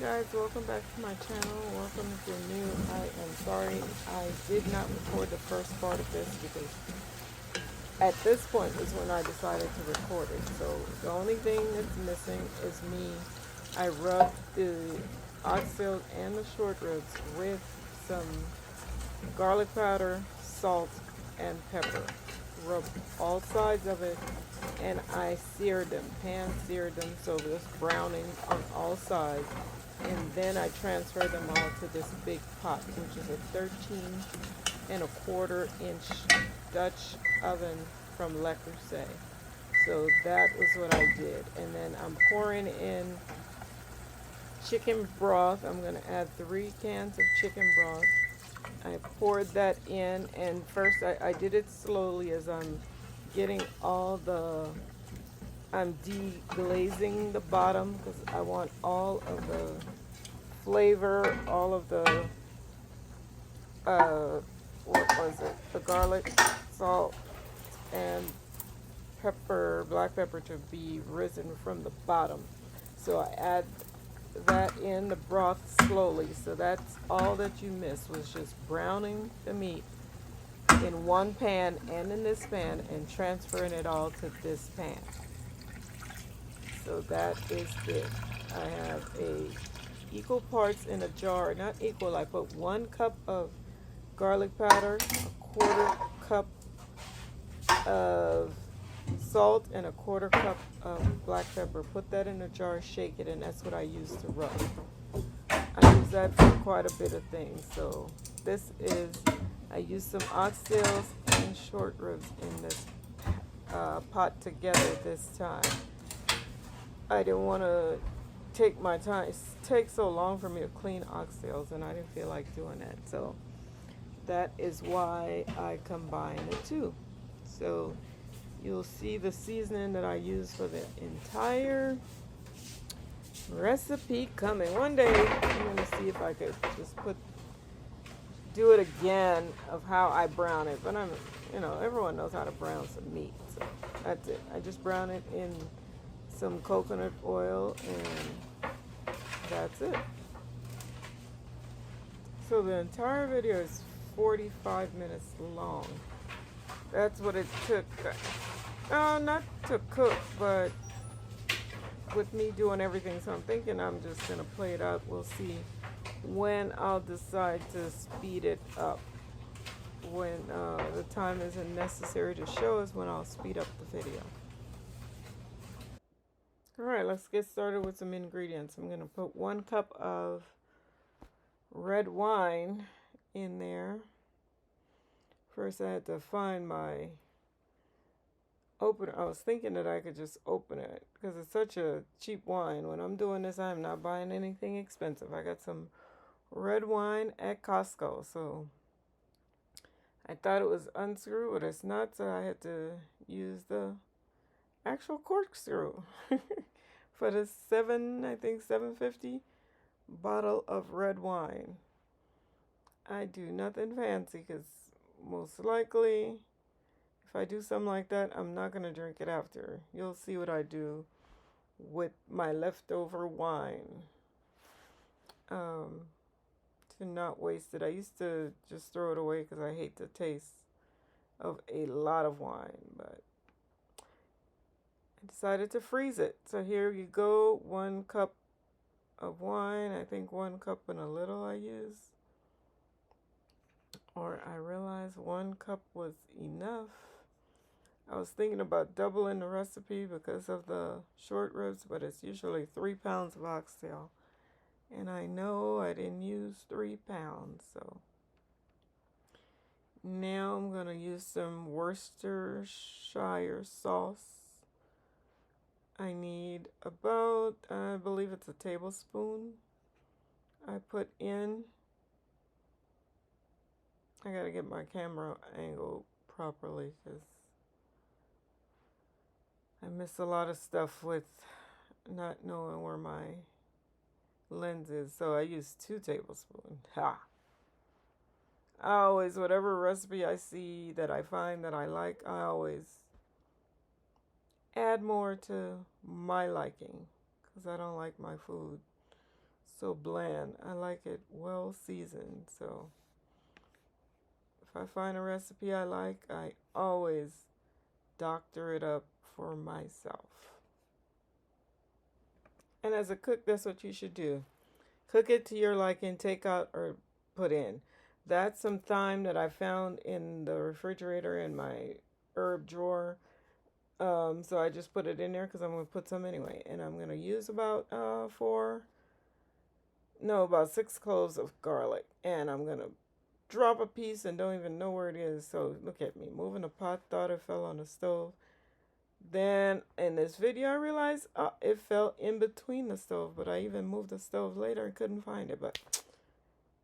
guys, welcome back to my channel. Welcome if you're new. I am sorry I did not record the first part of this because at this point is when I decided to record it. So the only thing that's missing is me. I rubbed the oxtail and the short ribs with some garlic powder, salt, and pepper. Rubbed all sides of it, and I seared them, pan seared them, so it was browning on all sides. And then I transferred them all to this big pot, which is a 13 1/4 inch Dutch oven from Le Creuset. So that was what I did. And then I'm pouring in chicken broth. I'm going to add 3 cans of chicken broth. I poured that in, and first I did it slowly as I'm getting I'm deglazing the bottom because I want all of the flavor, all of the, what was it, the garlic, salt, and pepper, black pepper to be risen from the bottom. So I add that in the broth slowly. So that's all that you missed, was just browning the meat in one pan and in this pan and transferring it all to this pan. So that is it. I have equal parts in a jar, not equal, I put 1 cup of garlic powder, a 1/4 cup of salt, and a 1/4 cup of black pepper. Put that in a jar, shake it, and that's what I use to rub. I use that for quite a bit of things. So this is, I use some oxtails and short ribs in this pot together this time. I didn't want to take my time. It takes so long for me to clean oxtails, and I didn't feel like doing that. So that is why I combine the two. So you'll see the seasoning that I use for the entire recipe coming. One day I'm going to see if I could just do it again of how I brown it. But everyone knows how to brown some meat. So that's it. I just brown it in some coconut oil, and that's it. So the entire video is 45 minutes long. That's what it took. Not to cook, but with me doing everything. So I'm thinking I'm just going to play it out. We'll see when I'll decide to speed it up. When the time isn't necessary to show is when I'll speed up the video. Alright, let's get started with some ingredients. I'm going to put 1 cup of red wine in there. First I had to find my opener. I was thinking that I could just open it because it's such a cheap wine. When I'm doing this, I'm not buying anything expensive. I got some red wine at Costco, so I thought it was unscrew, but it's not, so I had to use the actual corkscrew for the $7.50 bottle of red wine. I do nothing fancy because most likely if I do something like that, I'm not going to drink it after. You'll see what I do with my leftover wine to not waste it. I used to just throw it away because I hate the taste of a lot of wine, but I decided to freeze it. So here you go, 1 cup of wine. I think 1 cup and a little I used. Or I realized 1 cup was enough. I was thinking about doubling the recipe because of the short ribs, but it's usually 3 pounds of oxtail. And I know I didn't use 3 pounds, so now I'm going to use some Worcestershire sauce. I need about, I believe it's a tablespoon. I put in, I got to get my camera angled properly because I miss a lot of stuff with not knowing where my lens is. So I use 2 tablespoons. Ha! I always, whatever recipe I see that I find that I like, I always add more to my liking because I don't like my food so bland. I like it well seasoned. So if I find a recipe I like, I always doctor it up for myself. And as a cook, that's what you should do. Cook it to your liking, take out or put in. That's some thyme that I found in the refrigerator in my herb drawer. So I just put it in there because I'm going to put some anyway. And I'm going to use about about 6 cloves of garlic. And I'm going to drop a piece and don't even know where it is. So look at me moving the pot, thought it fell on the stove. Then in this video, I realized it fell in between the stove, but I even moved the stove later and couldn't find it. But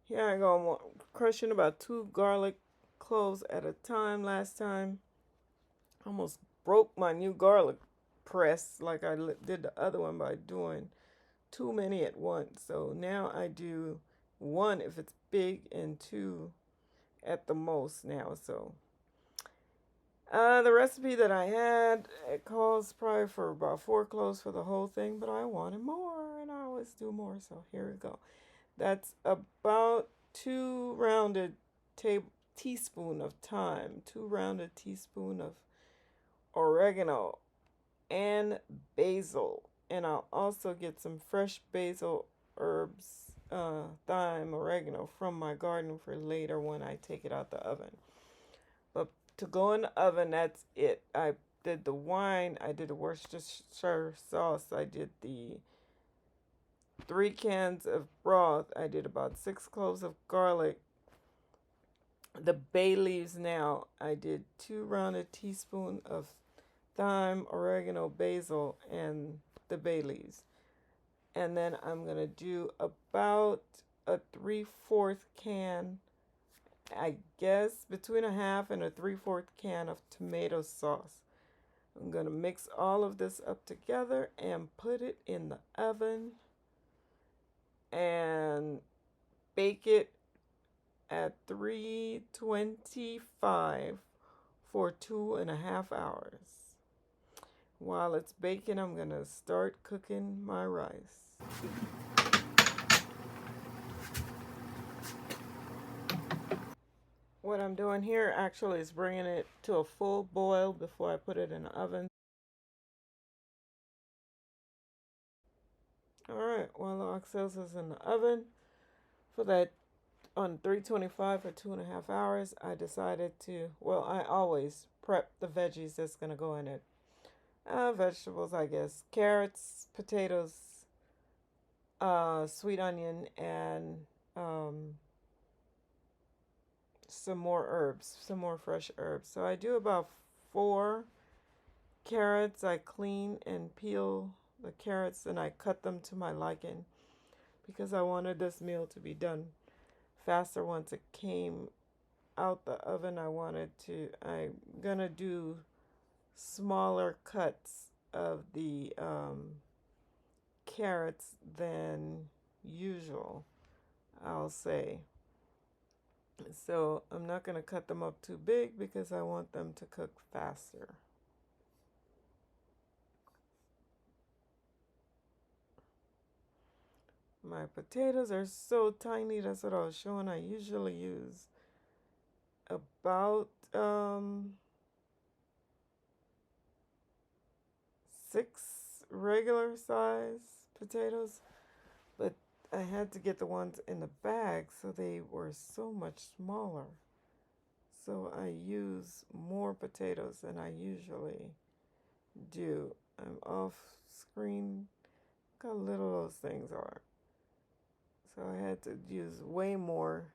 here I go. I'm crushing about 2 garlic cloves at a time. Last time, I almost broke my new garlic press like I did the other one by doing too many at once. So now I do 1 if it's big and 2 at the most now. So the recipe that I had, it calls probably for about 4 cloves for the whole thing, but I wanted more, and I always do more, so here we go. That's about 2 rounded teaspoon of thyme, 2 rounded teaspoon of oregano, and basil. And I'll also get some fresh basil herbs, thyme, oregano from my garden for later when I take it out the oven. But to go in the oven, that's it. I did the wine, I did the Worcestershire sauce, I did the 3 cans of broth, I did about 6 cloves of garlic. The bay leaves now, I did 2 rounded teaspoons of thyme, oregano, basil, and the bay leaves. And then I'm going to do about a 3/4 can, I guess between a half and a 3/4 can of tomato sauce. I'm going to mix all of this up together and put it in the oven and bake it at 325 for 2.5 hours. While it's baking, I'm going to start cooking my rice. What I'm doing here actually is bringing it to a full boil before I put it in the oven. Alright, while the oxtails is in the oven for that on 325 for 2.5 hours, I decided to, I always prep the veggies that's going to go in it. Vegetables, I guess. Carrots, potatoes, sweet onion, and some more herbs, some more fresh herbs. So I do about 4 carrots. I clean and peel the carrots and I cut them to my liking because I wanted this meal to be done faster once it came out the oven. I'm gonna do smaller cuts of the carrots than usual, I'll say. So I'm not going to cut them up too big because I want them to cook faster. My potatoes are so tiny. That's what I was showing. I usually use about 6 regular size potatoes, but I had to get the ones in the bag, so they were so much smaller. So I use more potatoes than I usually do. I'm off screen. Look how little those things are. So I had to use way more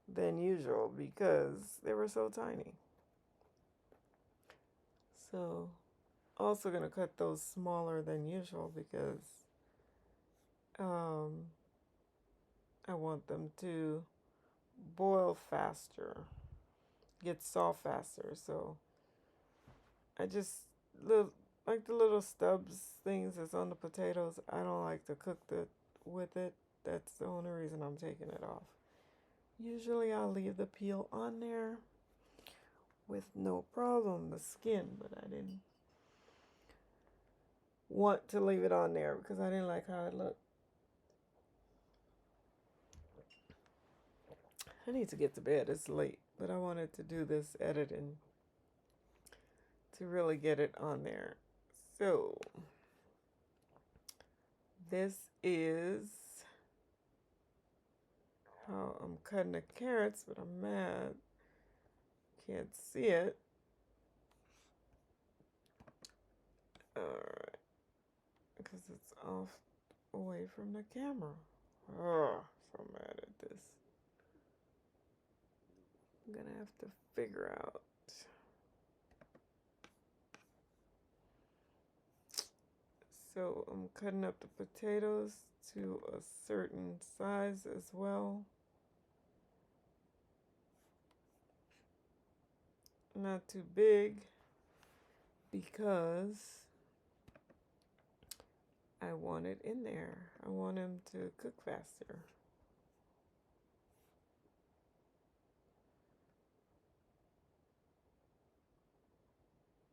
than usual because they were so tiny. So also going to cut those smaller than usual because I want them to boil faster, get soft faster. So I just like the little stubs things that's on the potatoes. I don't like to cook with it. That's the only reason I'm taking it off. Usually I'll leave the peel on there with no problem, the skin, but I didn't want to leave it on there because I didn't like how it looked. I need to get to bed. It's late, but I wanted to do this editing to really get it on there. So, this is how I'm cutting the carrots, but I'm mad. Can't see it. Alright. Because it's off away from the camera. Oh, so mad at this. I'm gonna have to figure out. So I'm cutting up the potatoes to a certain size as well. Not too big because I want it in there. I want them to cook faster.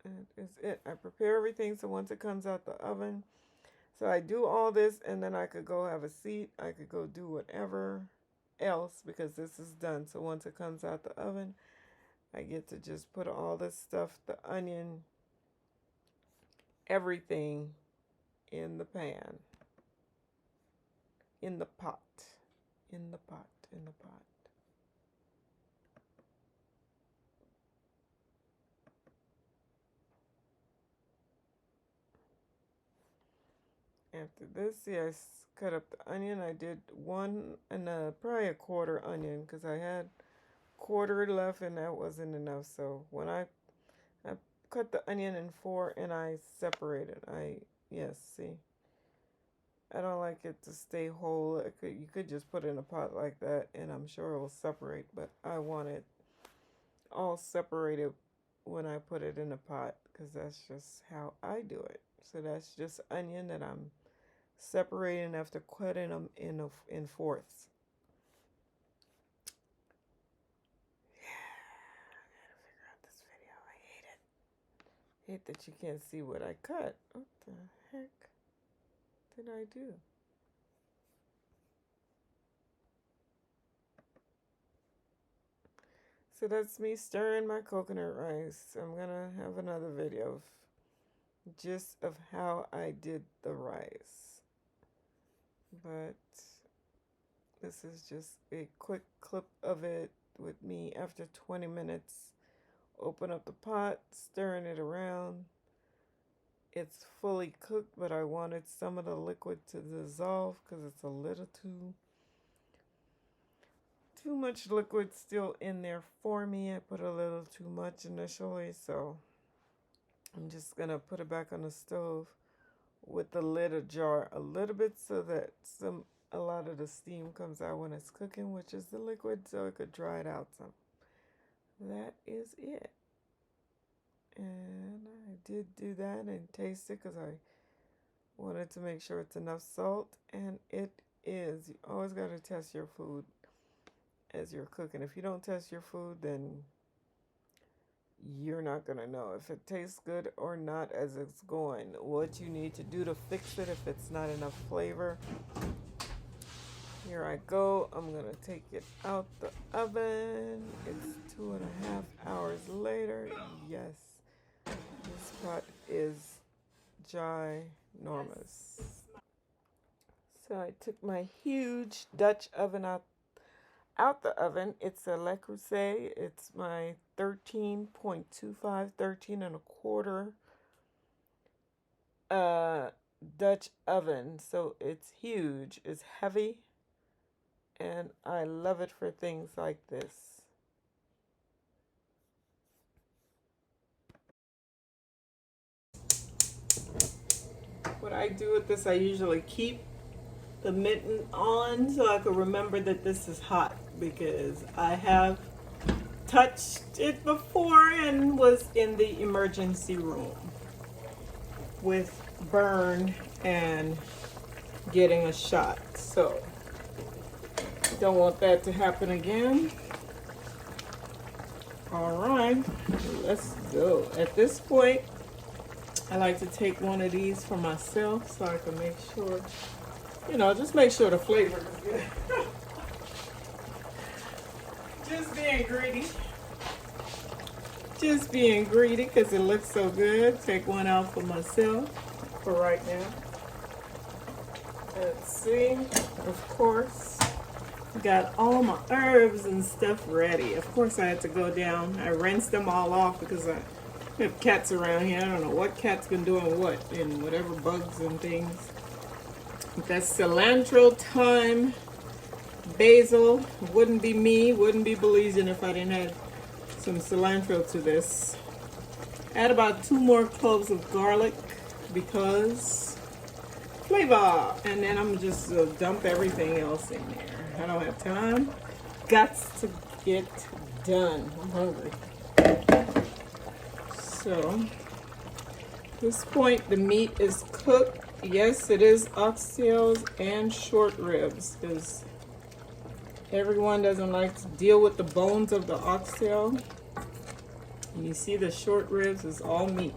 That is it. I prepare everything so once it comes out the oven. So I do all this and then I could go have a seat. I could go do whatever else because this is done. So once it comes out the oven, I get to just put all this stuff, the onion, everything in the pan, in the pot, in the pot, in the pot. After this, see, I cut up the onion. I did one and probably a quarter onion because I had quarter left and that wasn't enough. So when I cut the onion in 4 and I separated. Yes, see. I don't like it to stay whole. You could just put it in a pot like that and I'm sure it will separate, but I want it all separated when I put it in a pot because that's just how I do it. So that's just onion that I'm separating after cutting them in fourths. Hate that you can't see what I cut. What the heck did I do? So that's me stirring my coconut rice. I'm gonna have another video of how I did the rice. But this is just a quick clip of it with me after 20 minutes. Open up the pot, stirring it around. It's fully cooked, but I wanted some of the liquid to dissolve because it's a little too much liquid still in there for me. I put a little too much initially, so I'm just gonna put it back on the stove with the lid ajar a little bit so that a lot of the steam comes out when it's cooking, which is the liquid, so it could dry it out some. That is it. And I did do that and taste it because I wanted to make sure it's enough salt, and it is. You always got to test your food as you're cooking. If you don't test your food, then you're not going to know if it tastes good or not as it's going. What you need to do to fix it if it's not enough flavor. Here I go. I'm going to take it out the oven. It's 2.5 hours later. Yes. This pot is ginormous. So I took my huge Dutch oven out the oven. It's a Le Creuset. It's my 13.25, 13 and a quarter Dutch oven. So it's huge. It's heavy. And I love it for things like this. What I do with this, I usually keep the mitten on so I can remember that this is hot, because I have touched it before and was in the emergency room with burn and getting a shot. So don't want that to happen again. All right, let's go. At this point, I like to take one of these for myself so I can make sure, just make sure the flavor is good. Just being greedy. Just being greedy because it looks so good. Take one out for myself for right now. Let's see. Of course, got all my herbs and stuff ready. Of course, I had to go down. I rinsed them all off because I have cats around here. I don't know what cat's been doing what and whatever bugs and things. That's cilantro, thyme, basil. Wouldn't be me, wouldn't be Belizean if I didn't have some cilantro to this. Add about 2 more cloves of garlic because flavor. And then I'm just dump everything else in there. I don't have time. Gots to get done. I'm hungry. So, at this point, the meat is cooked. Yes, it is oxtails and short ribs because everyone doesn't like to deal with the bones of the oxtail. And you see the short ribs is all meat.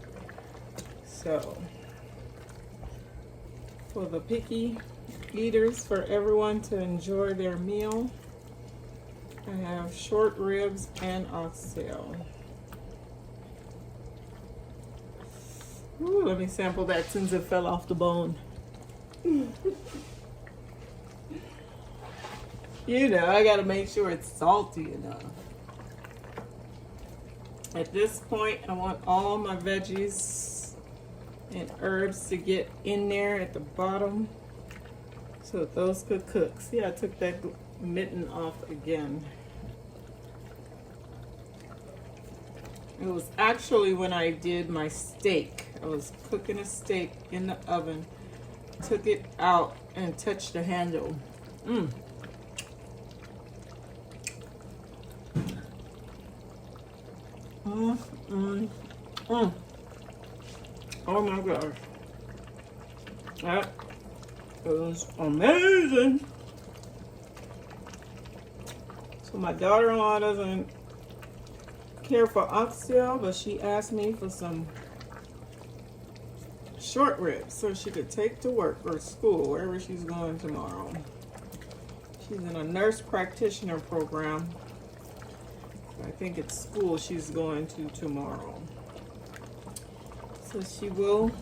So, for the picky eaters, for everyone to enjoy their meal, I have short ribs and oxtail. Ooh, let me sample that since it fell off the bone. You know, I gotta make sure it's salty enough. At this point, I want all my veggies and herbs to get in there at the bottom so that those could cook. See, I took that mitten off again. It was actually when I did my steak. I was cooking a steak in the oven, took it out and touched the handle. Oh my gosh. That was amazing. So my daughter-in-law doesn't care for oxtail, but she asked me for some short ribs so she could take to work or school, wherever she's going tomorrow. She's in a nurse practitioner program. I think it's school she's going to tomorrow. So she will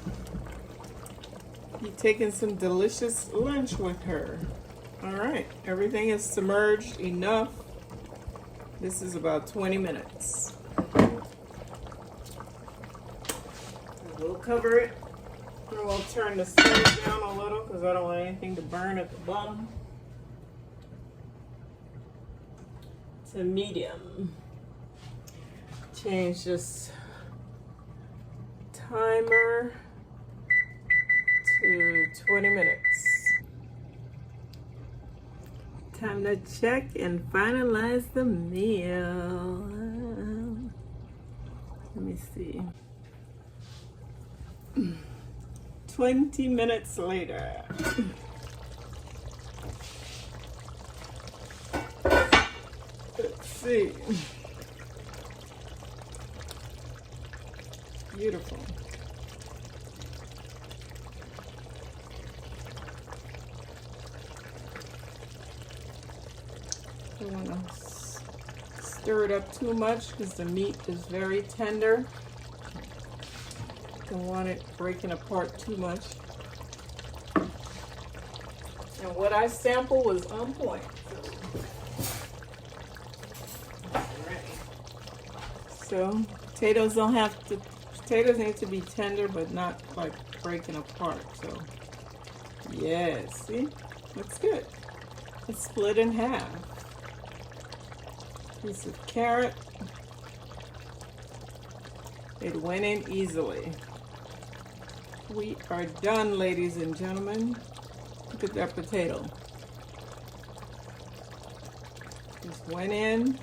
be taking some delicious lunch with her. All right, everything is submerged enough. This is about 20 minutes. We'll cover it. And we'll turn the stove down a little because I don't want anything to burn at the bottom. To medium. Change this timer to 20 minutes. Time to check and finalize the meal. Let me see. 20 minutes later. Let's see. Beautiful. Don't want to stir it up too much because the meat is very tender. Don't want it breaking apart too much. And what I sampled was on point. So potatoes don't have to. Potatoes need to be tender, but not like breaking apart. So, yes, see, looks good. It's split in half. Piece of carrot. It went in easily. We are done, ladies and gentlemen. Look at that potato. Just went in,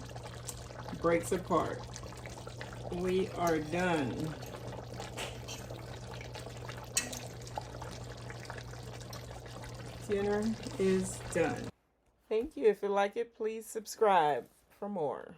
breaks apart. We are done. Dinner is done. Thank you. If you like it, please subscribe for more.